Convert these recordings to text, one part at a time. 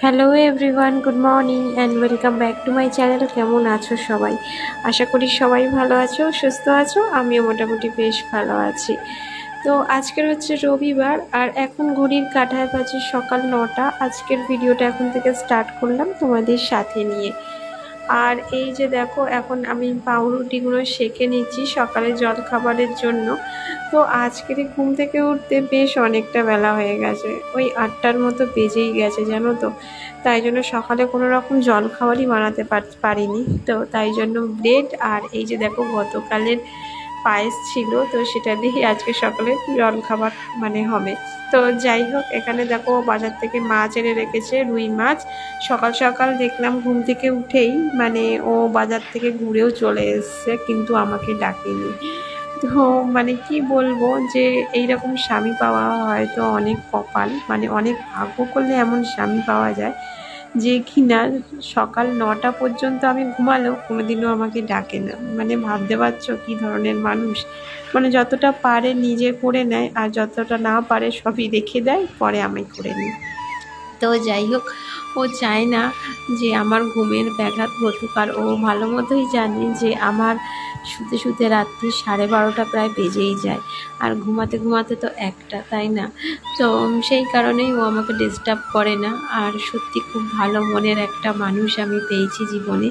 Hello everyone, good morning and welcome back to my channel. কেমন আছো সবাই? আশা করি সবাই ভালো আছো, সুস্থ আছো। আমিও মোটামুটি বেশ ভালো আছি। তো আজকের হচ্ছে রবিবার, আর এখন ঘড়ির কাঁটায় বাজে সকাল 9টা। আজকের ভিডিওটা এখন থেকে স্টার্ট করলাম তোমাদের সাথে নিয়ে। আর এই যে দেখো, এখন আমি পাউরুটিগুলো সেঁকে নিচ্ছি সকালে জল খাবারের জন্য। তো আজকের ঘুম থেকে উঠতে বেশ অনেকটা বেলা হয়ে গেছে, ওই 8টার মতো বেজেই গেছে জানো তো। তাই জন্য সকালে কোনো রকম জল খাবারই বানাতে পারিনি। তো তাই জন্য ব্রেড আর এই যে দেখো গতকালের পায়েস ছিল, তো সেটা দিয়ে আজকে সকালে জল খাবার হবে। তো যাই হোক, এখানে দেখো বাজার থেকে মাছ এনে রেখেছে, রুই মাছ। সকাল সকাল দেখলাম ঘুম থেকে উঠেই ও বাজার থেকে ঘুরেও চলে এসছে, কিন্তু আমাকে ডাকেনি। তো কি বলবো, যে এইরকম স্বামী পাওয়া হয়তো অনেক কপাল, অনেক ভাগ্য করলে এমন স্বামী পাওয়া যায় যে কিনা সকাল 9টা পর্যন্ত আমি ঘুমালেও কোনোদিনও আমাকে ডাকে না। ভাবতে পারছো কি ধরনের মানুষ। যতটা পারে নিজে করে নেয়, আর যতটা না পারে সবই রেখে দেয়, পরে আমি করে নিই। তো যাই হোক, ও চায় না যে আমার ঘুমের ব্যাঘাত ঘটুক। আর ও ভালো মতোই জানে যে আমার শুতে শুতে রাত্রি 12:30 প্রায় বেজেই যায়, আর ঘুমাতে ঘুমাতে তো 1টা, তাই না? তো সেই কারণেই ও আমাকে ডিস্টার্ব করে না। আর সত্যি খুব ভালো মনের একটা মানুষ আমি পেয়েছি জীবনে।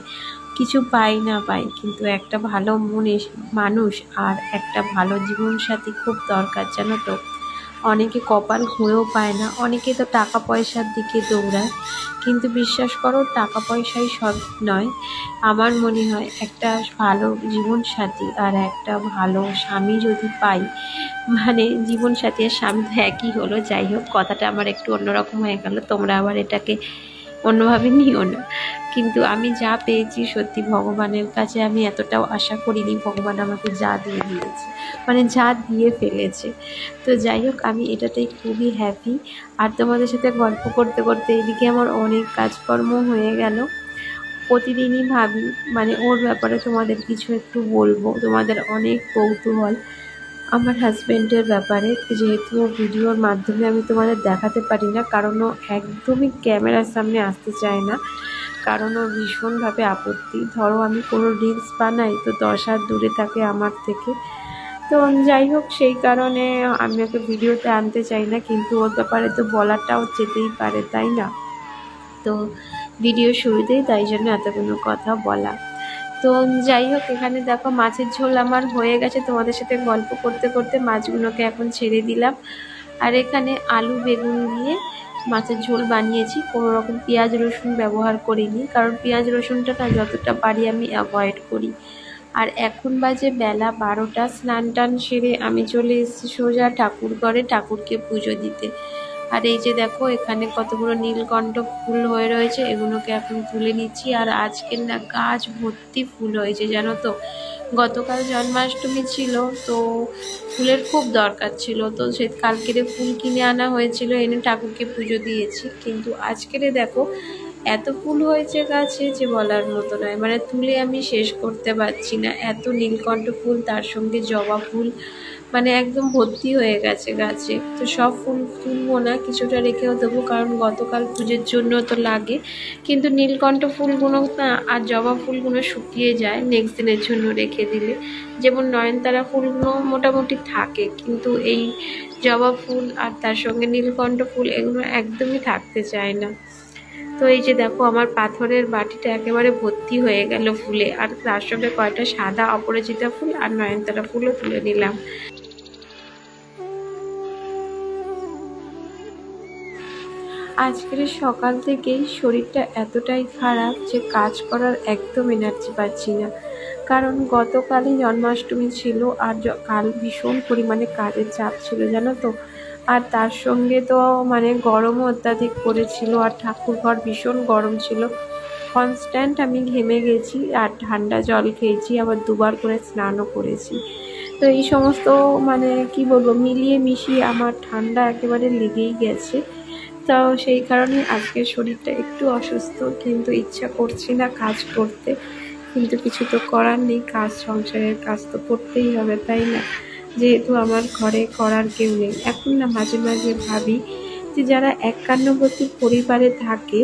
কিছু পাই না পাই, কিন্তু একটা ভালো মনের মানুষ আর একটা ভালো জীবনসাথী খুব দরকার, জানো তো। অনেকে কপাল ঘুরেও পায় না, অনেকে তো টাকা পয়সার দিকে দৌড়ায়, কিন্তু বিশ্বাস করো টাকা পয়সাই সব নয়। আমার মনে হয় একটা ভালো জীবনসাথী আর একটা ভালো স্বামী যদি পাই, জীবনসাথী আর স্বামী তো একই হলো। যাই হোক, কথাটা আমার একটু অন্যরকম হয়ে গেল, তোমরা আবার এটাকে অন্যভাবে নিও না। কিন্তু আমি যা পেয়েছি, সত্যি ভগবানের কাছে আমি এতটাও আশা করিনি। ভগবান আমাকে যা দিয়ে দিয়েছে, যা দিয়ে ফেলেছে। তো যাই হোক, আমি এটাতেই খুবই হ্যাপি। আর তোমাদের সাথে গল্প করতে করতে এদিকে আমার অনেক কাজকর্ম হয়ে গেল। প্রতিদিনই ভাবি ওর ব্যাপারে তোমাদের কিছু একটু বলবো, তোমাদের অনেক কৌতূহল আমার হাজব্যান্ডের ব্যাপারে। যেহেতু ভিডিওর মাধ্যমে আমি তোমাদের দেখাতে পারি না, কারণ ও একদমই ক্যামেরার সামনে আসতে চায় না, কারণ ওর ভীষণভাবে আপত্তি। ধরো আমি কোনো রিলস বানাই তো 10 হাত দূরে থাকে আমার থেকে। তো যাই হোক, সেই কারণে আমি ওকে ভিডিওতে আনতে চাই না, কিন্তু ওর ব্যাপারে তো বলাটাও যেতেই পারে, তাই না? তো ভিডিও শুরুতেই তাই জন্য এতগুলো কথা বলা। তো যাই হোক, এখানে দেখো মাছের ঝোল আমার হয়ে গেছে। তোমাদের সাথে গল্প করতে করতে মাছগুলোকে এখন ছেড়ে দিলাম। আর এখানে আলু বেগুন দিয়ে মাছের ঝোল বানিয়েছি, কোনো রকম পেঁয়াজ রসুন ব্যবহার করিনি, কারণ পেঁয়াজ রসুনটা না যতটা পারি আমি অ্যাভয়েড করি। আর এখন বাজে বেলা 12টা। স্নান টান সেরে আমি চলে এসেছি সোজা ঠাকুর ঘরে, ঠাকুরকে পুজো দিতে। আর এই যে দেখো, এখানে কতগুলো নীলকণ্ঠ ফুল হয়ে রয়েছে, এগুলোকে এখন তুলে নিচ্ছি। আর আজকের না গাছ ভর্তি ফুল হয়েছে, জানো তো। গতকাল জন্মাষ্টমী ছিল, তো ফুলের খুব দরকার ছিল, তো সে কালকেরে ফুল কিনে আনা হয়েছিল, এনে ঠাকুরকে পুজো দিয়েছি। কিন্তু আজকেরে দেখো এত ফুল হয়েছে গাছে যে বলার মতো নয়, তুলে আমি শেষ করতে পারছি না। এত নীলকণ্ঠ ফুল, তার সঙ্গে জবা ফুল, একদম ভর্তি হয়ে গেছে গাছে। তো সব ফুল তুলবো না, কিছুটা রেখেও দেবো, কারণ গতকাল পুজোর জন্য তো লাগে। কিন্তু নীলকণ্ঠ ফুলগুলো না আর জবা ফুলগুলো শুকিয়ে যায় নেক্সট দিনের জন্য রেখে দিলে। যেমন নয়নতারা ফুলগুলো মোটামুটি থাকে, কিন্তু এই জবা ফুল আর তার সঙ্গে নীলকণ্ঠ ফুল এগুলো একদমই থাকতে চায় না। তো এই যে দেখো, আমার পাথরের বাটিটা একেবারে ভর্তি হয়ে গেল ফুলে, আর তার সঙ্গে কয়টা সাদা অপরাজিতা ফুল আর নয়নতারা ফুলও তুলে নিলাম। আজকের সকাল থেকেই শরীরটা এতটাই খারাপ যে কাজ করার একদম এনার্জি পাচ্ছি না, কারণ গতকালই জন্মাষ্টমী ছিল, আর কাল ভীষণ পরিমাণে কাজের চাপ ছিল, জানো তো। আর তার সঙ্গে তো গরমও অত্যাধিক পড়েছিল, আর ঠাকুরঘর ভীষণ গরম ছিল। কনস্ট্যান্ট আমি ঘেমে গেছি, আর ঠান্ডা জল খেয়েছি, আবার দুবার করে স্নানও করেছি। তো এই সমস্ত কি বলবো, মিলিয়ে মিশিয়ে আমার ঠান্ডা একেবারে লেগেই গেছে। তো সেই কারণে আজকের শরীরটা একটু অসুস্থ, কিন্তু ইচ্ছা করছে না কাজ করতে। কিন্তু কিছু তো করার নেই, কাজ, সংসারের কাজ তো করতেই হবে, তাই না? যেহেতু আমার ঘরে করার কেউ নেই। এখন না মাঝে মাঝে ভাবি যে যারা একান্নবর্তী পরিবারে থাকে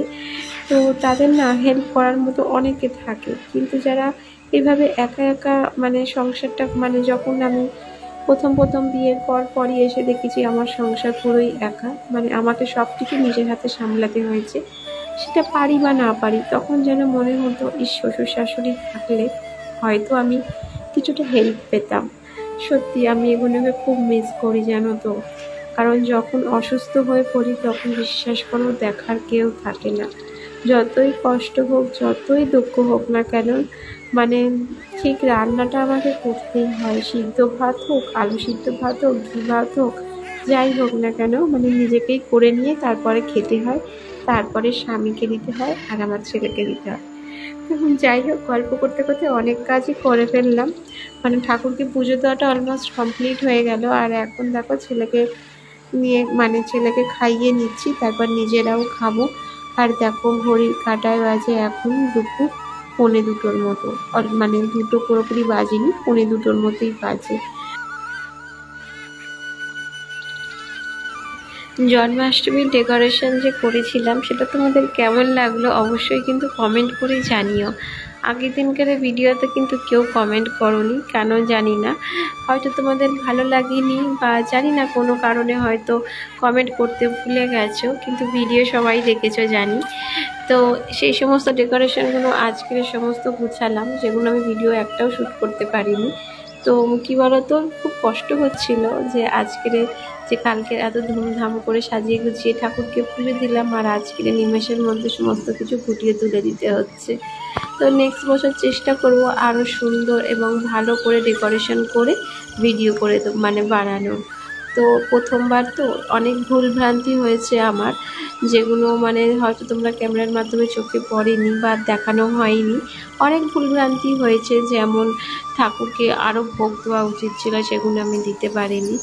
তো তাদের না হেল্প করার মতো অনেকে থাকে, কিন্তু যারা এভাবে একা একা মানে সংসারটা মানে যখন আমি প্রথম বিয়ের পরই এসে দেখেছি আমার সংসার পুরোই একা, মানে আমাকে সব কিছু নিজের হাতে সামলাতে হয়েছে, সেটা পারি বা না পারি, তখন যেন মনে হতো এই শ্বশুর শাশুড়ি থাকলে হয়তো আমি কিছুটা হেল্প পেতাম। সত্যি আমি এগুলোকে খুব মিস করি জানো তো, কারণ যখন অসুস্থ হয়ে পড়ি তখন বিশ্বাস করো দেখার কেউ থাকে না। যতই কষ্ট হোক যতই দুঃখ হোক না কেন, মানে ঠিক রান্নাটা আমাকে করতেই হয়, সিদ্ধ ভাত হোক, আলু সিদ্ধ ভাত হোক, ঘি ভাত হোক, যাই হোক না কেন মানে নিজেকেই করে নিয়ে তারপরে খেতে হয়, তারপরে স্বামীকে দিতে হয় আর আমার ছেলেকে দিতে হয়। যাই হোক, গল্প করতে করতে অনেক কাজই করে ফেললাম, মানে ঠাকুরকে পুজো দেওয়াটা অলমোস্ট কমপ্লিট হয়ে গেল, আর এখন দেখো ছেলেকে নিয়ে মানে ছেলেকে খাইয়ে নিচ্ছি, তারপর নিজেরাও খাবো। আর দেখো ঘড়ির কাঁটায় বাজে এখন দুপুর 1:45 মতো, মানে 2টো পুরোপুরি বাজেনি, 1:45 মতোই বাজে। জন্মাষ্টমীর ডেকোরেশন যে করেছিলাম সেটা তোমাদের কেমন লাগলো অবশ্যই কিন্তু কমেন্ট করে জানিও। আগের দিনকার ভিডিওতে কিন্তু কেউ কমেন্ট করোনি, কেন জানি না, হয়তো তোমাদের ভালো লাগেনি বা জানি না কোনো কারণে হয়তো কমেন্ট করতে ভুলে গেছো, কিন্তু ভিডিও সবাই দেখেছো জানি। তো সেই সমস্ত ডেকোরেশনগুলো আজকের সমস্ত গুছালাম, যেগুলো আমি ভিডিও একটাও শ্যুট করতে পারিনি। তো কী বলতো, খুব কষ্ট হচ্ছিল যে আজকের যে কালকে এত ধুমধাম করে সাজিয়ে গুছিয়ে ঠাকুরকে পুজো দিলাম, আর আজকের নিমেষের মধ্যে সমস্ত কিছু ফুটিয়ে তুলে দিতে হচ্ছে। তো নেক্সট বছর চেষ্টা করব আরও সুন্দর এবং ভালো করে ডেকোরেশন করে ভিডিও করে মানে বানানোর। তো প্রথমবার তো অনেক ভুলভ্রান্তি হয়েছে আমার, যেগুলো মানে হয়তো তোমরা ক্যামেরার মাধ্যমে চোখে পড়েনি বা দেখানো হয়নি। অনেক ভুলভ্রান্তি হয়েছে, যেমন ঠাকুরকে আরও ভোগ দেওয়া উচিত ছিল, সেগুলো আমি দিতে পারিনি।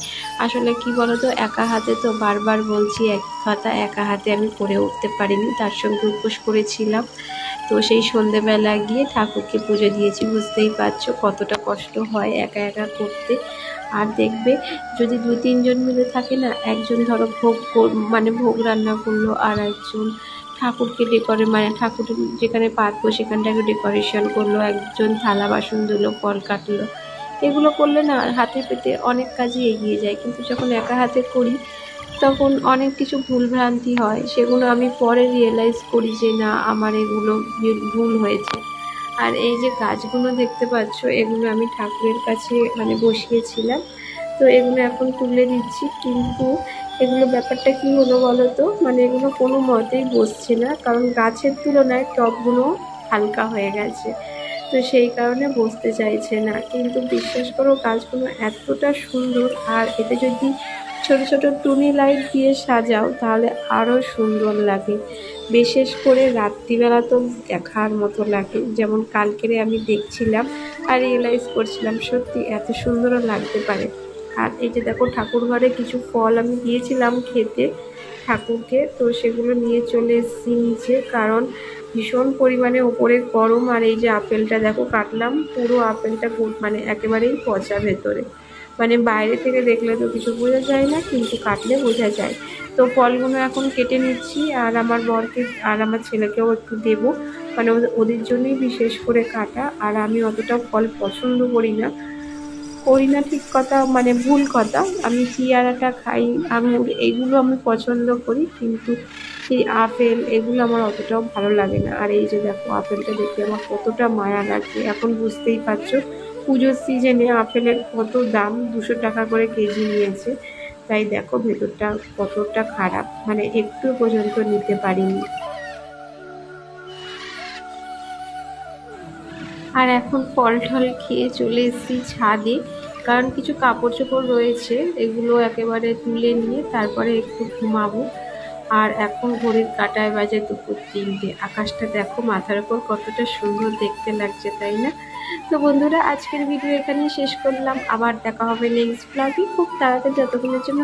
আসলে কি বলতো, একা হাতে তো বারবার বলছি এক কথা, একা হাতে আমি করে উঠতে পারিনি, তার সঙ্গে উপোস করেছিলাম। তো সেই সন্ধেবেলা গিয়ে ঠাকুরকে পুজো দিয়েছি, বুঝতেই পারছো কতটা কষ্ট হয় একা একা করতে। আর দেখবে যদি 2-3 জন মিলে থাকে না, একজন ধরো মানে ভোগ রান্না করলো, আর একজন ঠাকুরকে মানে ঠাকুর যেখানে পাতবো সেখানটাকে ডেকোরেশন করলো, একজন থালা বাসন ধুলো, ফল কাটলো, এগুলো করলে না হাতে পেতে অনেক কাজই এগিয়ে যায়। কিন্তু যখন একা হাতে করি তখন অনেক কিছু ভুলভ্রান্তি হয়, সেগুলো আমি পরে রিয়েলাইজ করি যে না আমার এগুলো ভুল হয়েছে। আর এই যে গাছগুলো দেখতে পাচ্ছ, এগুলো আমি ঠাকুরের কাছে মানে বসিয়েছিলাম, তো এগুলো এখন তুলে দিচ্ছি। কিন্তু এগুলো ব্যাপারটা কি হলো বলো তো, মানে এগুলো কোনো মতেই বসছে না, কারণ গাছের তুলনায় টবগুলো হালকা হয়ে গেছে, তো সেই কারণে বসতে চাইছে না। কিন্তু বিশ্বাস করো গাছগুলো এতটা সুন্দর, আর এতে যদি ছোট ছোট টুনি লাইট দিয়ে সাজাও তাহলে আরও সুন্দর লাগে, বিশেষ করে রাত্রিবেলা তো দেখার মতো লাগে। যেমন কালকেরে আমি দেখছিলাম আর রিয়েলাইজ করছিলাম সত্যি এত সুন্দরও লাগতে পারে। আর এই যে দেখো ঠাকুর ঘরে কিছু ফল আমি দিয়েছিলাম খেতে ঠাকুরকে, তো সেগুলো নিয়ে চলে এসেছি নিচে, কারণ ভীষণ পরিমাণে ওপরে গরম। আর এই যে আপেলটা দেখো কাটলাম, পুরো আপেলটা মানে একেবারেই পচা ভেতরে, মানে বাইরে থেকে দেখলে তো কিছু বোঝা যায় না, কিন্তু কাটলে বোঝা যায়। তো ফলগুলো এখন কেটে নিচ্ছি, আর আমার বরকে আর আমার ছেলেকেও একটু দেবো, মানে ওদের জন্যই বিশেষ করে কাটা। আর আমি অতটা ফল পছন্দ করি না ঠিক কথা, মানে ভুল কথা, আমি পেয়ারাটা খাই, আঙুর এগুলো আমি পছন্দ করি, কিন্তু এই আপেল এগুলো আমার অতটাও ভালো লাগে না। আর এই যে দেখো আপেলটা দেখে আমার কতটা মায়া লাগে, এখন বুঝতেই পারছো পুজোর সিজনে আপেলের কত দাম, 200 টাকা করে কেজি নিয়েছে। তাই দেখো ভেতরটা কতটা খারাপ, মানে একটু পর্যন্ত নিতে পারিনি। আর এখন ফল টল খেয়ে চলে এসেছি ছাদে, কারণ কিছু কাপড় চোপড় রয়েছে, এগুলো একেবারে তুলে নিয়ে তারপরে একটু ঘুমাবো। আর এখন ঘড়ির কাঁটায় বাজে 2:03। আকাশটা দেখো মাথার উপর কতটা সুন্দর দেখতে লাগছে, তাই না? তো বন্ধুরা আজকের ভিডিও এখানেই শেষ করলাম, আবার দেখা হবে নেক্সট ব্লগে খুব তাড়াতাড়ি, যতক্ষণের জন্য